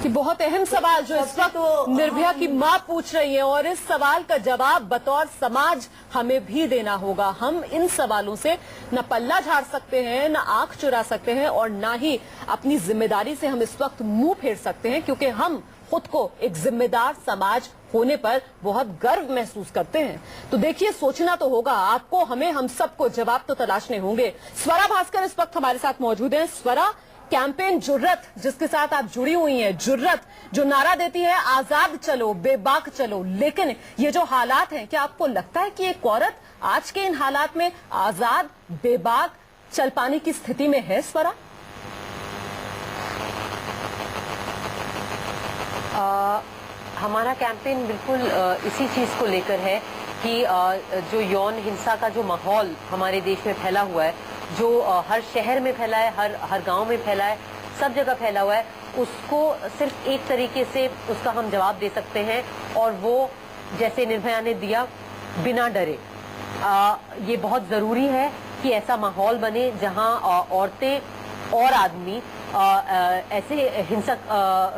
कि बहुत अहम सवाल जो इस वक्त निर्भया की मां पूछ रही है, और इस सवाल का जवाब बतौर समाज हमें भी देना होगा। हम इन सवालों से न पल्ला झाड़ सकते हैं, न आंख चुरा सकते हैं, और न ही अपनी जिम्मेदारी से हम इस वक्त मुंह फेर सकते हैं, क्योंकि हम खुद को एक जिम्मेदार समाज होने पर बहुत गर्व महसूस करते हैं। तो देखिए, सोचना तो होगा आपको, हमें, हम सबको जवाब तो तलाशने होंगे। स्वरा भास्कर इस वक्त हमारे साथ मौजूद हैं। स्वरा, कैंपेन जुर्रत जिसके साथ आप जुड़ी हुई हैं, जुर्रत जो नारा देती है आजाद चलो बेबाक चलो, लेकिन ये जो हालात हैं, क्या आपको लगता है कि एक औरत आज के इन हालात में आजाद बेबाक चल पाने की स्थिति में है? स्वरा, हमारा कैंपेन बिल्कुल इसी चीज को लेकर है कि जो यौन हिंसा का जो माहौल हमारे देश में फैला हुआ है, जो हर शहर में फैला है, हर गांव में फैला है, सब जगह फैला हुआ है, उसको सिर्फ एक तरीके से उसका हम जवाब दे सकते हैं, और वो जैसे निर्भया ने दिया, बिना डरे। ये बहुत जरूरी है कि ऐसा माहौल बने जहां औरतें और आदमी ऐसे हिंसक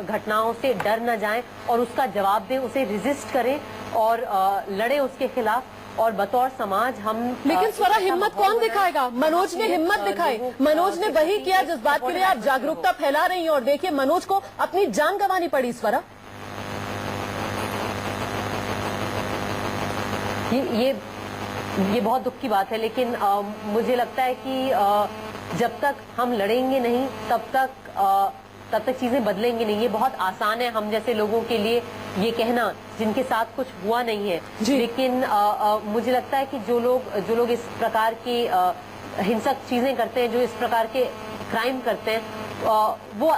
घटनाओं से डर न जाएं और उसका जवाब दें, उसे रेजिस्ट करें और लड़े उसके खिलाफ। और बतौर समाज हम, लेकिन स्वरा, हिम्मत कौन दिखाएगा? मनोज ने हिम्मत दिखाई, मनोज ने वही किया जिस बात के लिए आप जागरूकता फैला रही हैं, और देखिए मनोज को अपनी जान गंवानी पड़ी। स्वरा, ये बहुत दुख की बात है, लेकिन मुझे लगता है कि जब तक हम लड़ेंगे नहीं तब तक चीजें बदलेंगी नहीं। ये बहुत आसान है हम जैसे लोगों के लिए ये कहना जिनके साथ कुछ हुआ नहीं है, लेकिन मुझे लगता है कि जो लोग इस प्रकार की हिंसक चीजें करते हैं, जो इस प्रकार के क्राइम करते हैं, वो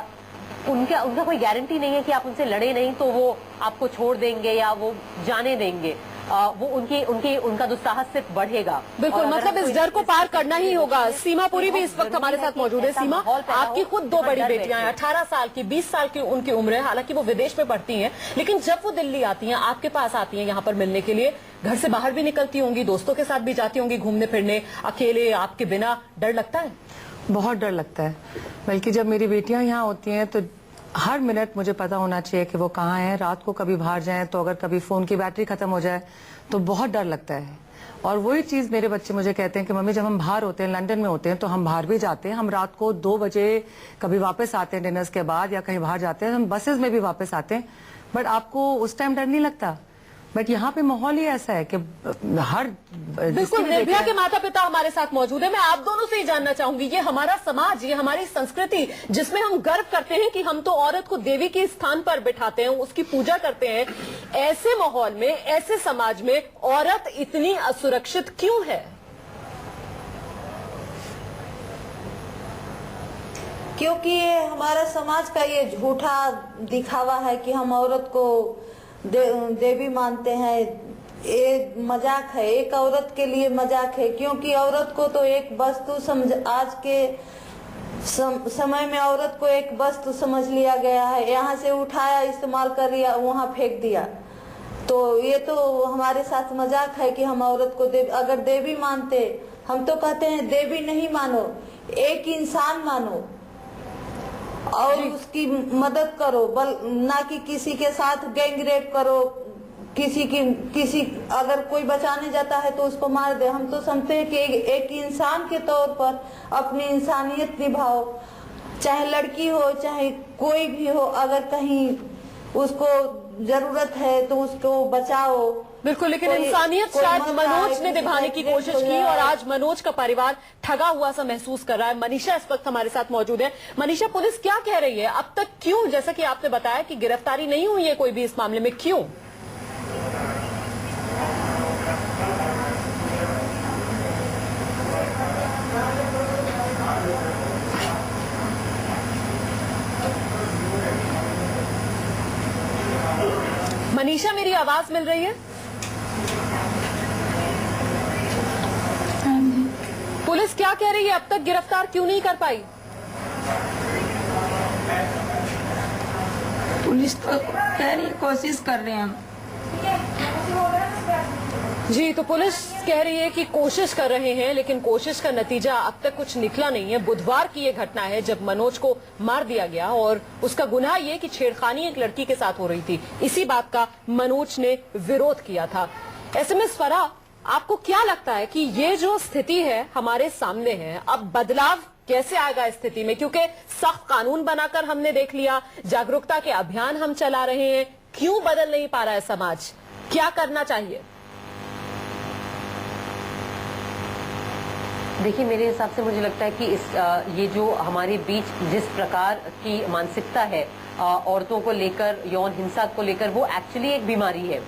उनका कोई गारंटी नहीं है कि आप उनसे लड़े नहीं तो वो आपको छोड़ देंगे या वो जाने देंगे। वो उनका दुस्साहस सिर्फ बढ़ेगा। बिल्कुल, मतलब इस डर को पार करना ही होगा। सीमा पुरी भी इस वक्त हमारे साथ मौजूद है। सीमा, आपकी खुद दो बड़ी बेटियां हैं, 18 साल की, 20 साल की उनकी उम्र है, हालांकि वो विदेश में पढ़ती हैं, लेकिन जब वो दिल्ली आती हैं, आपके पास आती हैं यहाँ पर मिलने के लिए, घर से बाहर भी निकलती होंगी, दोस्तों के साथ भी जाती होंगी घूमने फिरने, अकेले आपके बिना, डर लगता है? बहुत डर लगता है। बल्कि जब मेरी बेटियां यहाँ होती हैं तो हर मिनट मुझे पता होना चाहिए कि वो कहाँ हैं। रात को कभी बाहर जाएं तो अगर कभी फोन की बैटरी खत्म हो जाए तो बहुत डर लगता है। और वही चीज मेरे बच्चे मुझे कहते हैं कि मम्मी, जब हम बाहर होते हैं, लंदन में होते हैं, तो हम बाहर भी जाते हैं, हम रात को 2 बजे कभी वापस आते हैं डिनर्स के बाद, या कहीं बाहर जाते हैं, हम बसेस में भी वापस आते हैं, बट आपको उस टाइम डर नहीं लगता। बट यहाँ पे माहौल ही ऐसा है कि हर, बिल्कुल, निर्भया के माता पिता हमारे साथ मौजूद है। मैं आप दोनों से ही जानना चाहूंगी, ये हमारा समाज, ये हमारी संस्कृति जिसमें हम गर्व करते हैं कि हम तो औरत को देवी के स्थान पर बिठाते हैं, उसकी पूजा करते हैं, ऐसे माहौल में, ऐसे समाज में औरत इतनी असुरक्षित क्यों है? क्योंकि ये हमारा समाज का ये झूठा दिखावा है कि हम औरत को देवी मानते हैं। ये मजाक है, एक औरत के लिए मजाक है, क्योंकि औरत को तो एक वस्तु समझ, आज के समय में औरत को एक वस्तु समझ लिया गया है। यहाँ से उठाया, इस्तेमाल कर लिया, वहाँ फेंक दिया। तो ये तो हमारे साथ मजाक है कि हम औरत को अगर देवी मानते, हम तो कहते हैं देवी नहीं मानो, एक इंसान मानो और उसकी मदद करो, ना कि किसी के साथ गैंग रेप करो, किसी अगर कोई बचाने जाता है तो उसको मार दे। हम तो समझते हैं कि एक इंसान के तौर पर अपनी इंसानियत निभाओ, चाहे लड़की हो चाहे कोई भी हो, अगर कहीं उसको जरूरत है तो उसको बचाओ। बिल्कुल, लेकिन इंसानियत शायद मनोज ने निभाने की कोशिश की, और आज मनोज का परिवार ठगा हुआ सा महसूस कर रहा है। मनीषा इस वक्त हमारे साथ मौजूद है। मनीषा, पुलिस क्या कह रही है अब तक? क्यों, जैसा कि आपने बताया कि गिरफ्तारी नहीं हुई है कोई भी इस मामले में, क्यों? मनीषा, मेरी आवाज मिल रही है? पुलिस क्या कह रही है, अब तक गिरफ्तार क्यों नहीं कर पाई? पुलिस तो कह रही, कोशिश कर रहे हैं हम। जी, तो पुलिस कह रही है कि कोशिश कर रहे हैं, लेकिन कोशिश का नतीजा अब तक कुछ निकला नहीं है। बुधवार की ये घटना है जब मनोज को मार दिया गया और उसका गुनाह ये कि छेड़खानी एक लड़की के साथ हो रही थी। इसी बात का मनोज ने विरोध किया था। ऐसे में स्वरा, आपको क्या लगता है कि ये जो स्थिति है हमारे सामने है, अब बदलाव कैसे आएगा इस स्थिति में? क्योंकि सख्त कानून बनाकर हमने देख लिया, जागरूकता के अभियान हम चला रहे हैं, क्यों बदल नहीं पा रहा है समाज? क्या करना चाहिए? देखिए, मेरे हिसाब से मुझे लगता है कि ये जो हमारे बीच जिस प्रकार की मानसिकता है औरतों को लेकर, यौन हिंसा को लेकर, वो एक्चुअली एक बीमारी है।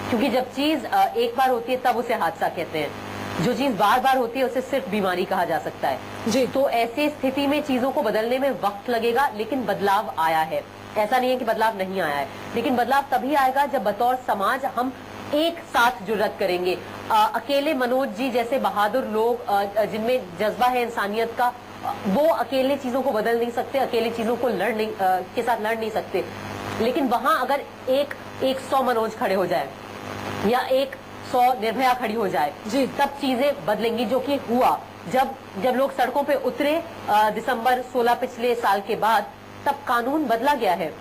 क्योंकि जब चीज एक बार होती है तब उसे हादसा कहते हैं, जो चीज बार बार होती है उसे सिर्फ बीमारी कहा जा सकता है जी। तो ऐसी स्थिति में चीजों को बदलने में वक्त लगेगा, लेकिन बदलाव आया है। ऐसा नहीं है कि बदलाव नहीं आया है, लेकिन बदलाव तभी आएगा जब बतौर समाज हम एक साथ जुर्रत करेंगे। अकेले मनोज जी जैसे बहादुर लोग जिनमें जज्बा है इंसानियत का, वो अकेले चीजों को बदल नहीं सकते, अकेले चीजों को के साथ लड़ नहीं सकते। लेकिन वहां अगर 100 मनोज खड़े हो जाए या 100 निर्भया खड़ी हो जाए जी, तब चीजें बदलेंगी, जो कि हुआ जब लोग सड़कों पे उतरे दिसंबर 16 पिछले साल के बाद, तब कानून बदला गया है।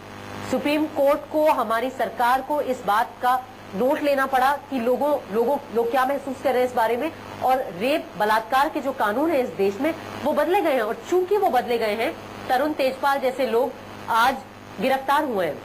सुप्रीम कोर्ट को, हमारी सरकार को इस बात का नोट लेना पड़ा कि लोग क्या महसूस कर रहे हैं इस बारे में, और रेप बलात्कार के जो कानून है इस देश में वो बदले गए हैं। और चूंकि वो बदले गए हैं, तरुण तेजपाल जैसे लोग आज गिरफ्तार हुए हैं,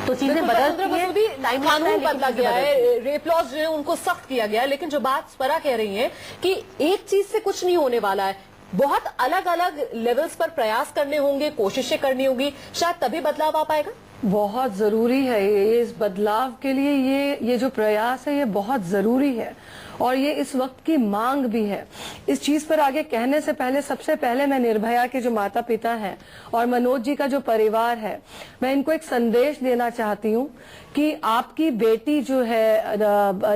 तो चीजें बदलती हैं, कानून बदला गया है, रेप लॉज जो है उनको सख्त किया गया है। लेकिन जो बात स्वरा कह रही है कि एक चीज से कुछ नहीं होने वाला है, बहुत अलग अलग लेवल्स पर प्रयास करने होंगे, कोशिशें करनी होगी, शायद तभी बदलाव आ पाएगा। बहुत जरूरी है ये, इस बदलाव के लिए ये जो प्रयास है ये बहुत जरूरी है और ये इस वक्त की मांग भी है। इस चीज पर आगे कहने से पहले सबसे पहले मैं निर्भया के जो माता पिता हैं और मनोज जी का जो परिवार है, मैं इनको एक संदेश देना चाहती हूँ कि आपकी बेटी जो है,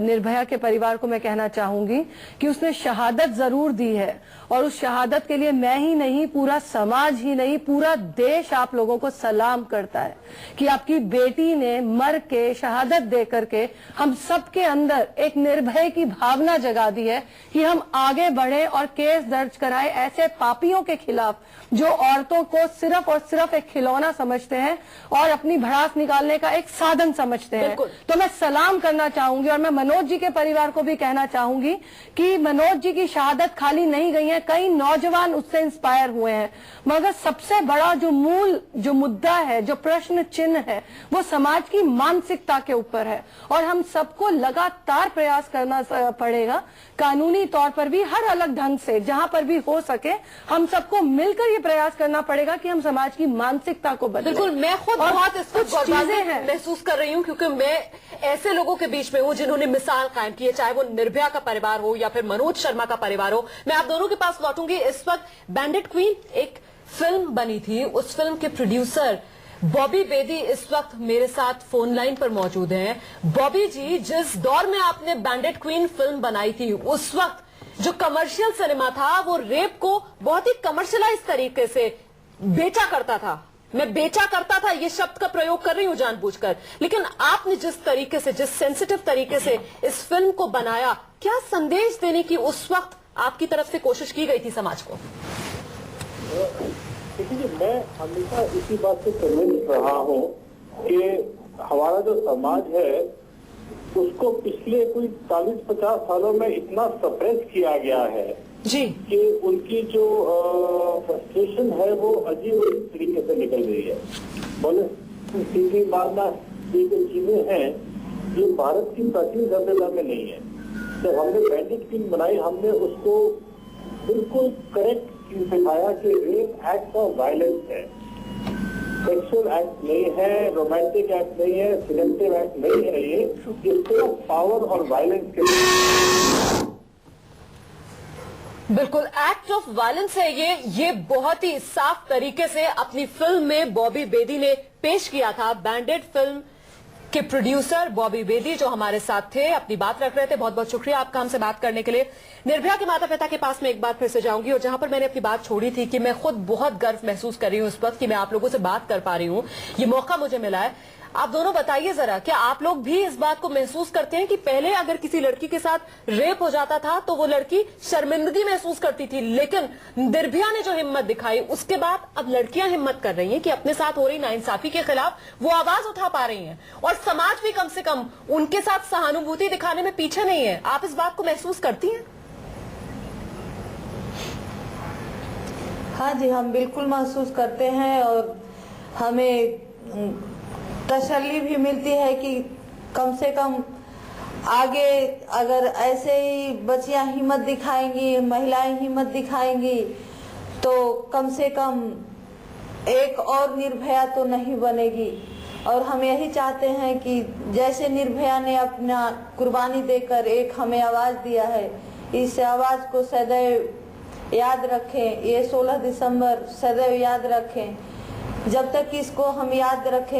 निर्भया के परिवार को मैं कहना चाहूंगी कि उसने शहादत जरूर दी है और उस शहादत के लिए मैं ही नहीं, पूरा समाज ही नहीं, पूरा देश आप लोगों को सलाम करता है कि आपकी बेटी ने मर के, शहादत दे करके हम सबके अंदर एक निर्भय की भावना जगा दी है कि हम आगे बढ़े और केस दर्ज कराए ऐसे पापियों के खिलाफ जो औरतों को सिर्फ और सिर्फ एक खिलौना समझते हैं और अपनी भड़ास निकालने का एक साधन समझते हैं। तो मैं सलाम करना चाहूंगी और मैं मनोज जी के परिवार को भी कहना चाहूंगी कि मनोज जी की शहादत खाली नहीं गई है, कई नौजवान उससे इंस्पायर हुए हैं, मगर सबसे बड़ा जो मुद्दा है, जो प्रश्न चिन्ह है, वो समाज की मानसिकता के ऊपर है और हम सबको लगातार प्रयास करना पड़ेगा, कानूनी तौर पर भी, हर अलग ढंग से जहां पर भी हो सके हम सबको मिलकर ये प्रयास करना पड़ेगा कि हम समाज की मानसिकता को बदलें। बिल्कुल, मैं खुद बहुत इसको महसूस कर रही हूँ क्योंकि मैं ऐसे लोगों के बीच में हूँ जिन्होंने मिसाल कायम की है, चाहे वो निर्भया का परिवार हो या फिर मनोज शर्मा का परिवार हो। मैं आप दोनों के पास लौटूंगी। इस वक्त बैंडिट क्वीन एक फिल्म बनी थी, उस फिल्म के प्रोड्यूसर बॉबी बेदी इस वक्त मेरे साथ फोन लाइन पर मौजूद हैं। बॉबी जी, जिस दौर में आपने बैंडिट क्वीन फिल्म बनाई थी, उस वक्त जो कमर्शियल सिनेमा था वो रेप को बहुत ही कमर्शियलाइज तरीके से बेचा करता था। मैं बेचा करता था ये शब्द का प्रयोग कर रही हूं जानबूझकर, लेकिन आपने जिस तरीके से, जिस सेंसिटिव तरीके से इस फिल्म को बनाया, क्या संदेश देने की उस वक्त आपकी तरफ से कोशिश की गई थी समाज को? देखिए, मैं हमेशा इसी बात से कन्विंस रहा हूँ कि हमारा जो समाज है उसको पिछले कोई 40-50 सालों में इतना सप्रेस किया गया है जी कि उनकी जो फ्रस्ट्रेशन है वो अजीब तरीके से निकल रही है। बोले सीधी मारना, ये जो चीजें हैं ये भारत की प्राचीन सभ्यता में नहीं है। जब हमने बैंडिट क्वीन बनाई, हमने उसको बिल्कुल करेक्ट दिखाया कि रेप एक्ट ऑफ वायलेंस है, सेक्सुअल एक्ट नहीं है, रोमांटिक एक्ट नहीं है, सिलेक्टिव एक्ट नहीं है, ये सिर्फ पावर और वायलेंस के लिए बिल्कुल एक्ट ऑफ वायलेंस है। ये बहुत ही साफ तरीके से अपनी फिल्म में बॉबी बेदी ने पेश किया था। बैंडिट फिल्म के प्रोड्यूसर बॉबी बेदी जो हमारे साथ थे, अपनी बात रख रहे थे। बहुत बहुत शुक्रिया आपका हमसे बात करने के लिए। निर्भया के माता पिता के पास मैं एक बार फिर से जाऊंगी और जहां पर मैंने अपनी बात छोड़ी थी कि मैं खुद बहुत गर्व महसूस कर रही हूं इस वक्त कि मैं आप लोगों से बात कर पा रही हूं, ये मौका मुझे मिला है। आप दोनों बताइए जरा, क्या आप लोग भी इस बात को महसूस करते हैं कि पहले अगर किसी लड़की के साथ रेप हो जाता था तो वो लड़की शर्मिंदगी महसूस करती थी, लेकिन निर्भया ने जो हिम्मत दिखाई उसके बाद अब लड़कियां हिम्मत कर रही हैं कि अपने साथ हो रही नाइंसाफी के खिलाफ वो आवाज उठा पा रही हैं, और समाज भी कम से कम उनके साथ सहानुभूति दिखाने में पीछे नहीं है। आप इस बात को महसूस करती हैं? हाँ जी, हम बिल्कुल महसूस करते हैं और हमें तसल्ली भी मिलती है कि कम से कम आगे अगर ऐसे ही बच्चियां हिम्मत दिखाएंगी, महिलाएं हिम्मत दिखाएंगी तो कम से कम एक और निर्भया तो नहीं बनेगी। और हम यही चाहते हैं कि जैसे निर्भया ने अपना कुर्बानी देकर एक हमें आवाज दिया है, इस आवाज को सदैव याद रखें। ये 16 दिसंबर सदैव याद रखें। जब तक इसको हम याद रखें